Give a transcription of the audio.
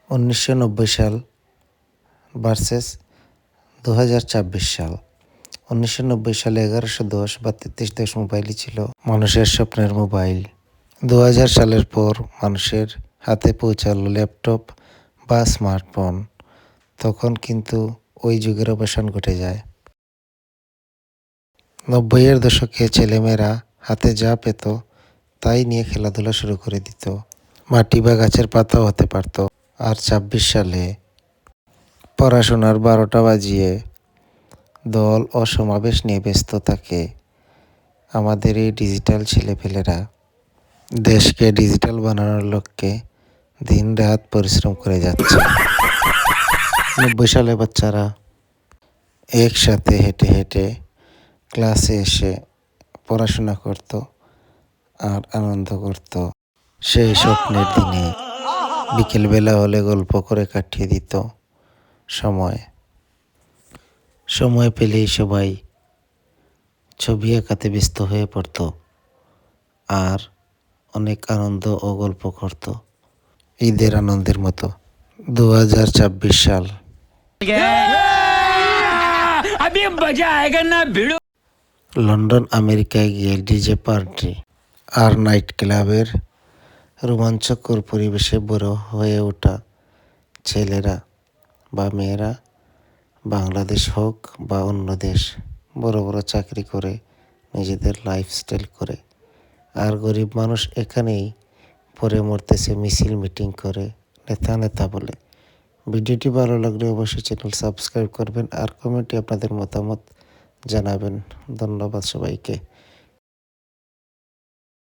1990 সাল ভার্সেস 2024 সাল। 1990 সালে 1110 বা 33 মোবাইলই ছিল মানুষের স্বপ্নের মোবাইল। 2000 সালের পর মানুষের হাতে পৌঁছালো ল্যাপটপ বা স্মার্টফোন। তখন কিন্তু ওই যুগের অবসান ঘটে যায়। 90-এর দশকে ছেলেমেয়েরা হাতে যা পেত তাই নিয়ে খেলাধুলা শুরু করে দিত। মাটি বা গাছের পাতাও হতে পারত। আর 26 সালে পড়াশোনার 12টা বাজিয়ে দল ও সমাবেশ নিয়ে ব্যস্ত থাকে আমাদের এই ডিজিটাল ছেলেপেলেরা। দেশকে ডিজিটাল বানানোর লক্ষ্যে দিন রাত পরিশ্রম করে যাচ্ছে। 90 সালে বাচ্চারা একসাথে হেঁটে হেঁটে ক্লাসে এসে পড়াশোনা করত আর আনন্দ করত। সেই স্বপ্নের দিনে বিকেলবেলা হলে গল্প করে কাটিয়ে দিত সময় পেলেই সবাই ছবি আঁকাতে ব্যস্ত হয়ে পড়ত আর অনেক আনন্দ ও গল্প করত ঈদের আনন্দের মতো। 2026 সাল লন্ডন আমেরিকায় গিয়ে ডিজে পার্টি আর নাইট ক্লাবের রোমাঞ্চকর পরিবেশে বড় হয়ে ওঠা ছেলেরা বা মেয়েরা বাংলাদেশ হোক বা অন্য দেশ বড় বড় চাকরি করে নিজেদের লাইফস্টাইল করে, আর গরিব মানুষ এখানেই পড়ে মরতেছে মিছিল মিটিং করে নেতা নেতা বলে। ভিডিওটি ভালো লাগলে অবশ্যই চ্যানেল সাবস্ক্রাইব করবেন আর কমেন্টে আপনাদের মতামত জানাবেন। ধন্যবাদ সবাইকে।